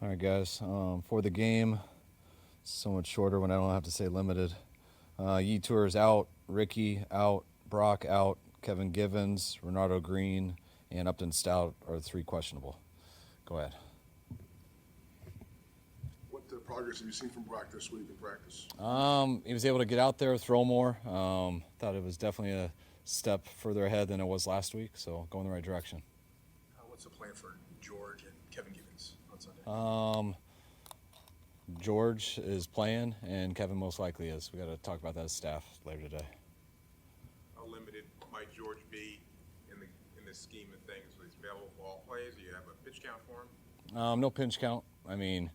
All right, guys. For the game, so much shorter when I don't have to say limited. Yi Tour is out. Ricky out. Brock out. Kevin Givens, Renardo Green, and Upton Stout are the three questionable. Go ahead. What progress have you seen from Brock this week in practice? He was able to get out there, throw more. Thought it was definitely a step further ahead than it was last week, so going the right direction. What's the plan for George and Kevin Givens on Sunday? George is playing, and Kevin most likely is. We got to talk about that as staff later today. How limited might George be in the scheme of things? He's available for all plays. Do you have a pitch count for him? No pinch count. I mean,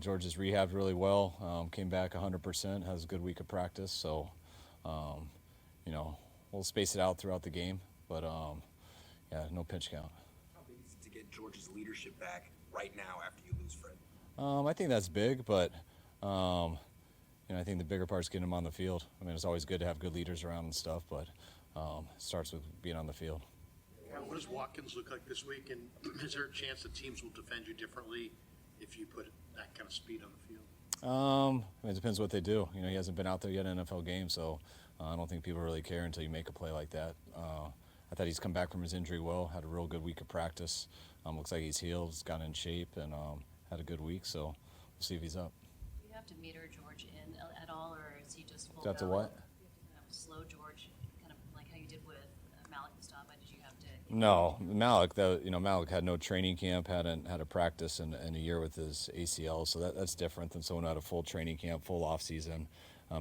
George has rehabbed really well. Came back 100%. Has a good week of practice. So, we'll space it out throughout the game. But yeah, no pinch count. How big is it to get George's leadership back right now after you lose Fred? I think that's big, but I think the bigger part is getting him on the field. I mean, it's always good to have good leaders around and stuff, but it starts with being on the field. What does Watkins look like this week, and is there a chance that teams will defend you differently if you put that kind of speed on the field? It depends what they do. He hasn't been out there yet in an NFL game, so I don't think people really care until you make a play like that. I thought he's come back from his injury well, had a real good week of practice. Looks like he's healed, he's gotten in shape, and had a good week, so we'll see if he's up. Do you have to meter George in at all, or is he just full Is that the go? what? You have to kind of slow George, kind of like how you did with Malik Mustafa. Did you have to? No, Malik had no training camp, hadn't had a practice in a year with his ACL, so that's different than someone who had a full training camp, full off season,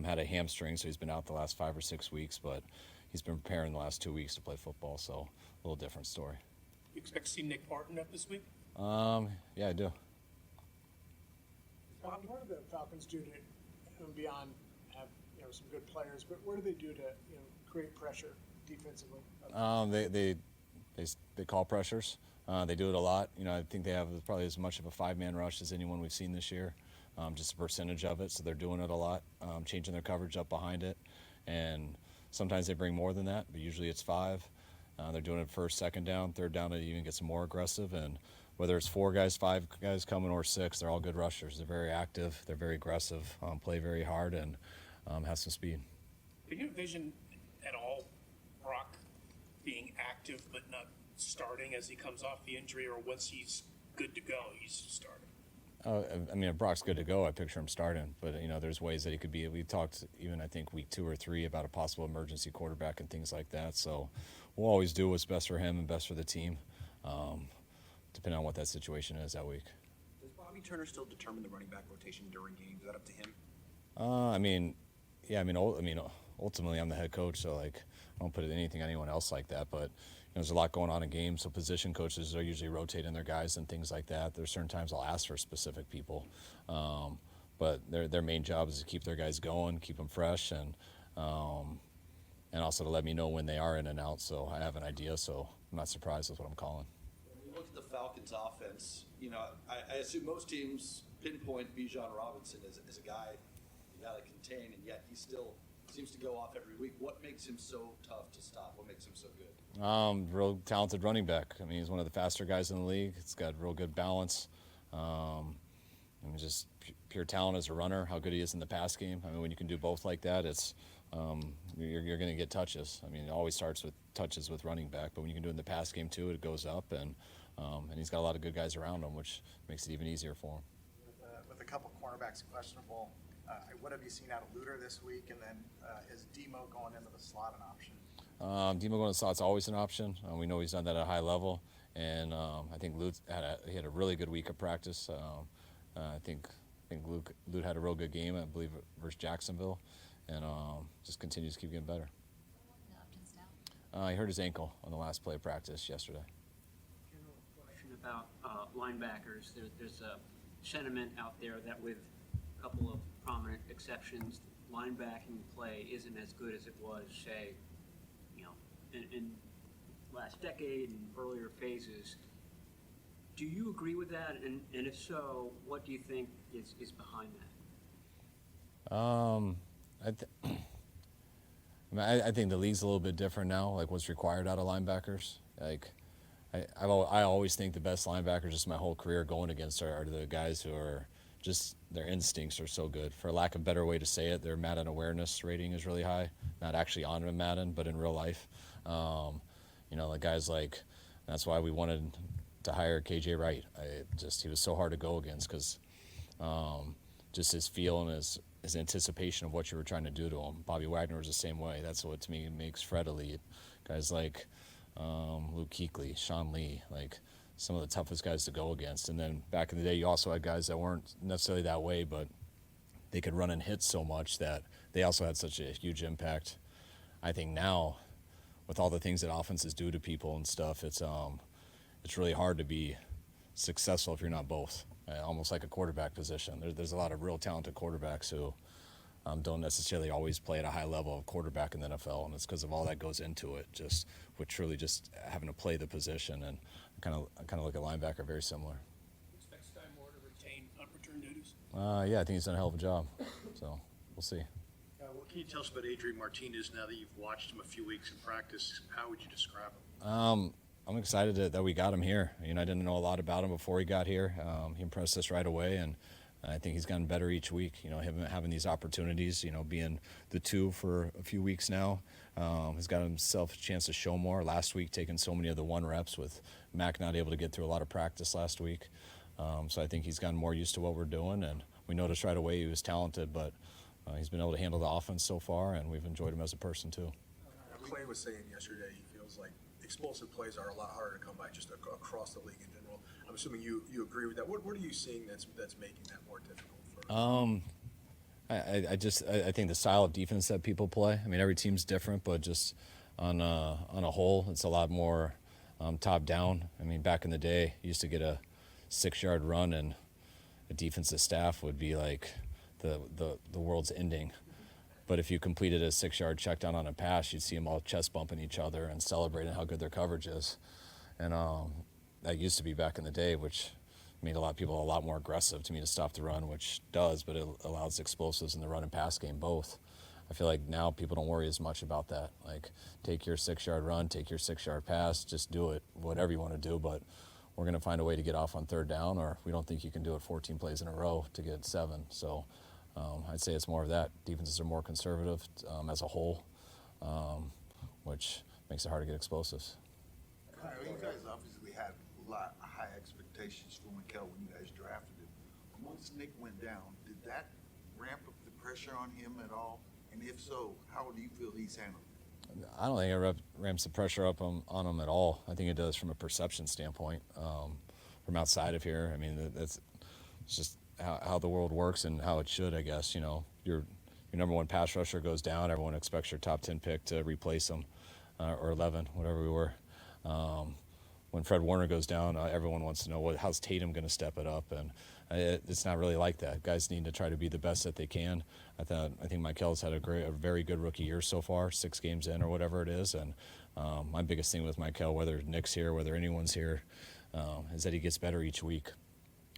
had a hamstring, so he's been out the last 5 or 6 weeks, but he's been preparing the last 2 weeks to play football, so a little different story. You expect to see Nick Barton up this week? Yeah, I do. What do the Falcons do to, beyond have some good players, but what do they do to create pressure defensively? They call pressures. They do it a lot. I think they have probably as much of a 5-man rush as anyone we've seen this year, just a percentage of it. So they're doing it a lot, changing their coverage up behind it, and sometimes they bring more than that, but usually it's 5. They're doing it first, second down, third down to even get some more aggressive, and whether it's 4 guys, 5 guys coming, or 6, they're all good rushers. They're very active, they're very aggressive, play very hard, and have some speed. Can you envision at all Brock being active but not starting as he comes off the injury, or once he's good to go, he's starting? I mean, if Brock's good to go, I picture him starting. But, there's ways that he could be. We talked even, I think, week 2 or 3 about a possible emergency quarterback and things like that. So we'll always do what's best for him and best for the team, depending on what that situation is that week. Does Bobby Turner still determine the running back rotation during games? Is that up to him? Ultimately, I'm the head coach, so, I don't put anything on anyone else like that. But there's a lot going on in games, so position coaches are usually rotating their guys and things like that. There's certain times I'll ask for specific people, but their main job is to keep their guys going, keep them fresh, and also to let me know when they are in and out, so I have an idea. So I'm not surprised with what I'm calling. When you look at the Falcons' offense, I assume most teams pinpoint Bijan Robinson as a guy you got to contain, and yet he still seems to go off every week. What makes him so tough to stop? What makes him so good? Real talented running back. I mean, he's one of the faster guys in the league. He's got real good balance. And just pure talent as a runner, how good he is in the pass game. I mean, when you can do both like that, it's you're going to get touches. I mean, it always starts with touches with running back, but when you can do it in the pass game too, it goes up, and he's got a lot of good guys around him, which makes it even easier for him. With a couple cornerbacks questionable, what have you seen out of Luter this week, and then is Demo going into the slot an option? Demo going to the slot's always an option. We know he's done that at a high level, and I think Lute had a really good week of practice. I think Lute had a real good game, I believe, versus Jacksonville, and just continues to keep getting better. Upton Stout? He hurt his ankle on the last play of practice yesterday. General question about linebackers. There's a sentiment out there that with a couple of prominent exceptions, linebacking play isn't as good as it was, say, in last decade and earlier phases. Do you agree with that? And if so, what do you think is behind that? I think the league's a little bit different now, like what's required out of linebackers. I always think the best linebackers just my whole career going against are the guys who are just their instincts are so good. For lack of a better way to say it, their Madden awareness rating is really high. Not actually on Madden, but in real life. The guys like that's why we wanted to hire KJ Wright. He was so hard to go against because just his feel and his anticipation of what you were trying to do to him. Bobby Wagner was the same way. That's what to me makes Fred elite. Guys like Luke Kuechly, Sean Lee, like some of the toughest guys to go against. And then back in the day, you also had guys that weren't necessarily that way, but they could run and hit so much that they also had such a huge impact. I think now, with all the things that offenses do to people and stuff, it's really hard to be successful if you're not both. Almost like a quarterback position. There's a lot of real talented quarterbacks who don't necessarily always play at a high level of quarterback in the NFL, and it's because of all that goes into it. Just with truly just having to play the position, and I kind of look at linebacker very similar. Expect Sky Moore to retain punt return duties? Yeah, I think he's done a hell of a job. So we'll see. What can you tell us about Adrian Martinez now that you've watched him a few weeks in practice? How would you describe him? I'm excited that we got him here. I didn't know a lot about him before he got here. He impressed us right away, and I think he's gotten better each week. Him having these opportunities, being the 2 for a few weeks now, has got himself a chance to show more. Last week, taking so many of the 1 reps with Mac not able to get through a lot of practice last week. So I think he's gotten more used to what we're doing, and we noticed right away he was talented, but he's been able to handle the offense so far, and we've enjoyed him as a person too. Clay was saying yesterday he feels like explosive plays are a lot harder to come by just across the league in general. I'm assuming you agree with that. What are you seeing that's making that more difficult for? I think the style of defense that people play. Every team's different, but just on a whole, it's a lot more top down. Back in the day, you used to get a 6-yard run, and the defensive staff would be like the world's ending. But if you completed a 6-yard check down on a pass, you'd see them all chest bumping each other and celebrating how good their coverage is. And that used to be back in the day, which made a lot of people a lot more aggressive to me to stop the run, which does, but it allows explosives in the run and pass game both. I feel like now people don't worry as much about that. Like, take your 6-yard run, take your 6-yard pass, just do it, whatever you want to do, but we're going to find a way to get off on 3rd down, or we don't think you can do it 14 plays in a row to get 7. So I'd say it's more of that. Defenses are more conservative as a whole, which makes it hard to get explosives. You guys obviously had a lot of high expectations for Mikel when you guys drafted him. Once Nick went down, did that ramp up the pressure on him at all? And if so, how do you feel he's handled it? I don't think it ramps the pressure up on him at all. I think it does from a perception standpoint. From outside of here, it's just how the world works and how it should, I guess. Your number 1 pass rusher goes down, everyone expects your top 10 pick to replace him, or 11, whatever we were. When Fred Warner goes down, everyone wants to know how's Tatum going to step it up, and it's not really like that. Guys need to try to be the best that they can. I think Mikel's had a very good rookie year so far, 6 games in or whatever it is, and my biggest thing with Mikel, whether Nick's here, whether anyone's here, is that he gets better each week.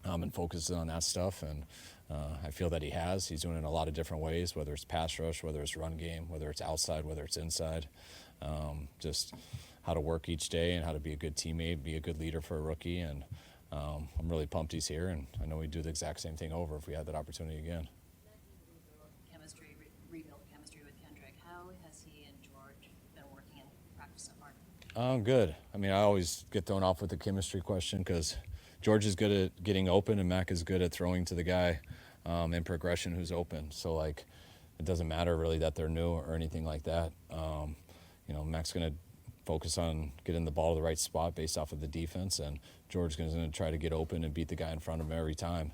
And focuses on that stuff, and I feel that he has. He's doing it in a lot of different ways, whether it's pass rush, whether it's run game, whether it's outside, whether it's inside. Just how to work each day and how to be a good teammate, be a good leader for a rookie, and I'm really pumped he's here, and I know we'd do the exact same thing over if we had that opportunity again. Rebuild chemistry with Kendrick. How has he and George been working in practice so far? Good. I always get thrown off with the chemistry question because George is good at getting open, and Mac is good at throwing to the guy in progression who's open. So, it doesn't matter really that they're new or anything like that. Mac's going to focus on getting the ball to the right spot based off of the defense, and George is going to try to get open and beat the guy in front of him every time.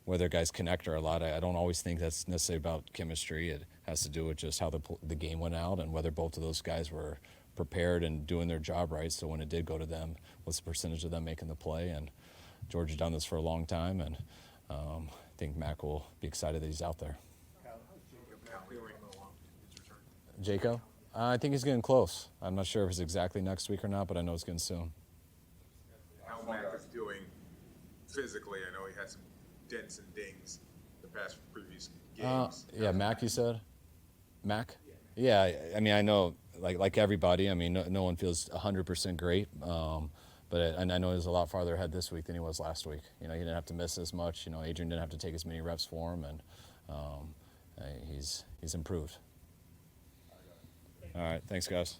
Whether guys connect or a lot, I don't always think that's necessarily about chemistry. It has to do with just how the game went out and whether both of those guys were prepared and doing their job right. So when it did go to them, what's the percentage of them making the play? And George has done this for a long time, and I think Mac will be excited that he's out there. Jacob? I think he's getting close. I'm not sure if it's exactly next week or not, but I know it's getting soon. How Mac is doing physically? I know he had some dents and dings the past previous games. Yeah, Mac, you said? Mac? Yeah, I mean, I know, like everybody, I mean, no one feels 100% great, and I know he's a lot farther ahead this week than he was last week. You know, he didn't have to miss as much. You know, Adrian didn't have to take as many reps for him, and he's improved. All right, thanks, guys.